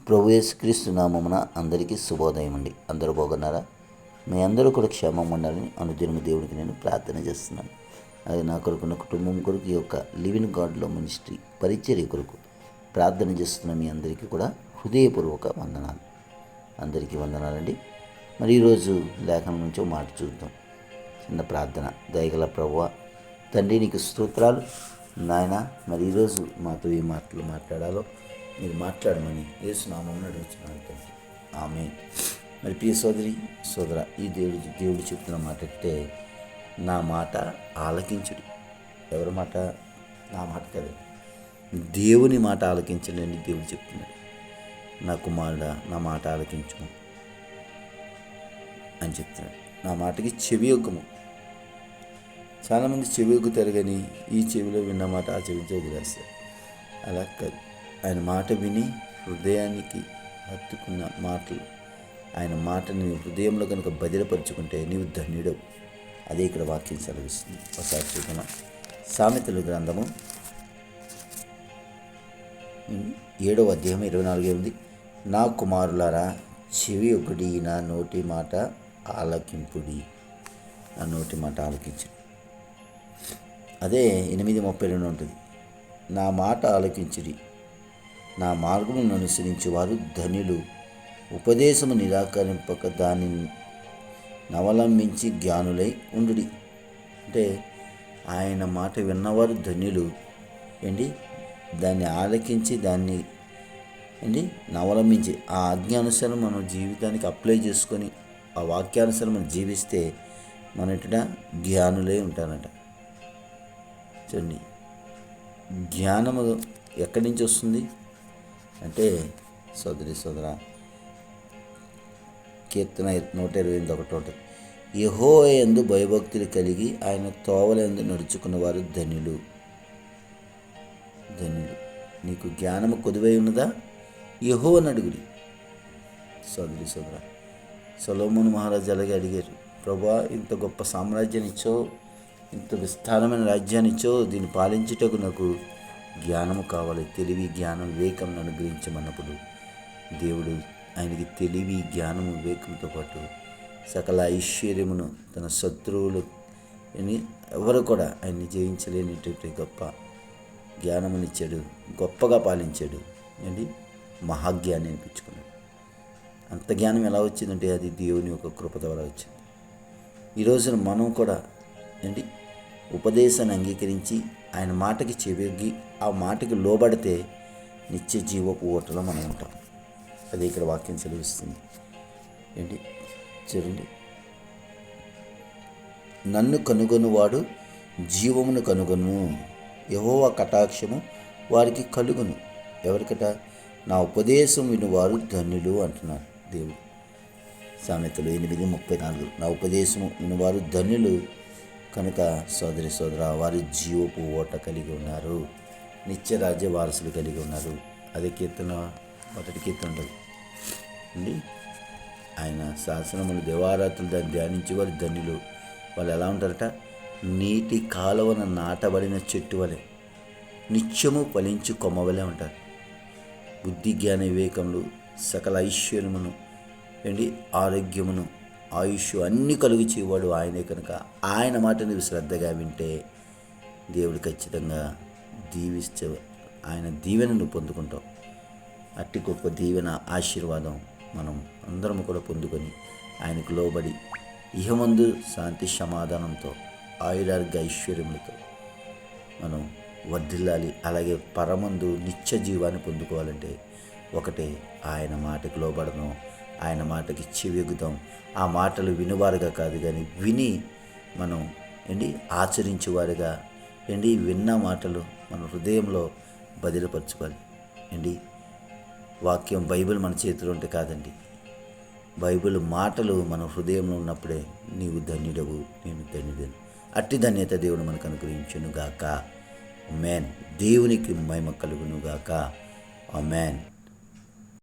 ప్రభు యేసుక్రీస్తు నామమున అందరికీ శుభోదయం అండి. అందరూ బాగున్నారా? మీ అందరూ కూడా క్షేమం ఉండాలని అనుదినము దేవుడికి నేను ప్రార్థన చేస్తున్నాను. అది నా కొరకు, నా కుటుంబం కొరకు, ఈ యొక్క లివింగ్ గాడ్లో మినిస్ట్రీ పరిచర్య కొరకు ప్రార్థన చేస్తున్న మీ అందరికీ కూడా హృదయపూర్వక వందనాలు. అందరికీ వందనాలండి. మరి ఈరోజు లేఖనం నుంచి ఒక మాట చూద్దాం. చిన్న ప్రార్థన. దయగల ప్రభువా, తండ్రి నీకు స్తోత్రాలు నాయన. మరి ఈరోజు మాతో ఏ మాటలు మాట్లాడాలో మీరు మాట్లాడమని యేసు నామమున అడుగుతున్నాను తండ్రి. ఆమేన్. మరి ప్రియ సోదరి సోదర, ఈ దేవుడు చెప్తున్న మాట అంటే, నా మాట ఆలకించుడి. ఎవరి మాట? నా మాట కదా, దేవుని మాట ఆలకించండి అని దేవుడు చెప్తున్నాడు. నా కుమారుడా, నా మాట ఆలకించుము అని చెప్తున్నాడు. నా మాటకి చెవి యొక్కము. చాలామంది చెవి యొక్కుతారు, కానీ ఈ చెవిలో విన్న మాట ఆ చెవితో వదిలేస్తారు. అలా కాదు. ఆయన మాట విని హృదయానికి హత్తుకున్న మాటలు, ఆయన మాటని హృదయంలో కనుక భద్రపరుచుకుంటే నీవు ధన్యుడవు. అదే ఇక్కడ వాక్యం సెలవిస్తుంది. ఒకసారి చూద్దామా? సామెతల గ్రంథము 7వ అధ్యాయం 24 ఉంది. నా కుమారులారా, చెవి ఒకటి, నా నోటి మాట ఆలకింపుడి. నా నోటి మాట ఆలకించు. అదే 8:32 ఉంటుంది. నా మాట ఆలకించుడి, నా మార్గమును అనుసరించి వారు ధన్యులు. ఉపదేశము నిరాకరింపక దానిని నవలంబించి జ్ఞానులై ఉండుడి. అంటే ఆయన మాట విన్నవారు ధన్యులు ఏంటి, దాన్ని ఆలకించి దాన్ని ఏంటి నవలంబించి ఆ ఆజ్ఞానుసారం మనం జీవితానికి అప్లై చేసుకొని ఆ వాక్యానుసారం మనం జీవిస్తే మనట జ్ఞానులై ఉంటారట. చూడండి, జ్ఞానము ఎక్కడి నుంచి వస్తుంది అంటే, సోదరి సోదర, కీర్తన 128 ఉంటుంది. యెహోవా యందు భయభక్తులు కలిగి ఆయన తోవలందు నడుచుకున్న వారు ధన్యులు. ధన్యులు. నీకు జ్ఞానము కొదువై ఉన్నదా? యెహోవాను అడుగుడి. సోదరి సోదర, సొలొమోను మహారాజు అలాగే అడిగారు, ప్రభువా, ఇంత గొప్ప సామ్రాజ్యాన్ని ఇచ్చావు, ఇంత విస్తారమైన రాజ్యాన్ని ఇచ్చావు, దీన్ని పాలించుటకు నాకు జ్ఞానము కావాలి, తెలివి, జ్ఞానం, వివేకం అనుగ్రహించమన్నప్పుడు దేవుడు ఆయనకి తెలివి, జ్ఞానము, వివేకంతో పాటు సకల ఐశ్వర్యమును, తన శత్రువులు ఎవరు కూడా ఆయన్ని జయించలేనిటువంటి గొప్ప జ్ఞానమునిచ్చాడు. గొప్పగా పాలించాడు. ఏంటి, మహాజ్ఞాని అనిపించుకున్నాడు. అంత జ్ఞానం ఎలా వచ్చిందంటే అది దేవుని యొక్క కృప ద్వారా వచ్చింది. ఈ రోజున మనం కూడా ఏంటి ఉపదేశాన్ని అంగీకరించి ఆయన మాటకి చెవిగి ఆ మాటకి లోబడితే నిత్య జీవపు ఓటలో మనం ఉంటాం. అది ఇక్కడ వాక్యం సెలవిస్తుంది. ఏంటి చూడండి, నన్ను కనుగొనువాడు జీవమును కనుగొను, యెహోవా కటాక్షము వారికి కలుగును. ఎవరికట? నా ఉపదేశం వినువారు ధన్యులు అంటున్నారు దేవుడు. సామెతలు 8:34. నా ఉపదేశము వినువారు ధన్యులు కనుక సోదరి సోదర, వారి జీవపు ఓట కలిగి ఉన్నారు, నిత్య రాజ్య వారసులు కలిగి ఉన్నారు. అదే కీర్తన 1 కీర్తన ఉంటుంది అండి. ఆయన శాసనములు దేవారాత్రులు దాన్ని ధ్యానించి వారు ధన్యులు. వాళ్ళు ఎలా ఉంటారట? నీటి కాలువన నాటబడిన చెట్టు వలె, నిత్యము ఫలించు కొమ్మ వలె ఉంటారు. బుద్ధి, జ్ఞాన, వివేకములు, సకల ఐశ్వర్యమును, ఏంటి ఆరోగ్యమును, ఆయుష్ అన్నీ కలుగు చేయవాడు ఆయనే. కనుక ఆయన మాట నువ్వు శ్రద్ధగా వింటే దేవుడు ఖచ్చితంగా దీవిస్తే ఆయన దీవెనను పొందుకుంటాం. అట్టి గొప్ప దీవెన, ఆశీర్వాదం మనం అందరం కూడా పొందుకొని ఆయనకు లోబడి ఇహమందు శాంతి సమాధానంతో, ఆయురారోగ్య ఐశ్వర్యములతో మనం వర్ధిల్లాలి. అలాగే పరమందు నిత్య జీవాన్ని పొందుకోవాలంటే ఒకటే, ఆయన మాటకు లోబడదాం, ఆయన మాటకి చెవిగుదాం. ఆ మాటలు వినువారుగా కాదు, కానీ విని మనం ఆచరించేవారుగా విన్న మాటలు మన హృదయంలో భద్రపరచుకోవాలి. వాక్యం బైబిల్ మన చేతిలో ఉంటే కాదండి, బైబిల్ మాటలు మన హృదయంలో ఉన్నప్పుడే నీవు ధన్యుడవు, నేను ధన్యుడను. అట్టి ధన్యత దేవుడు మనకు అనుగ్రహించును గాక. ఆమేన్. దేవునికి మహిమ కలుగును గాక. ఆమేన్.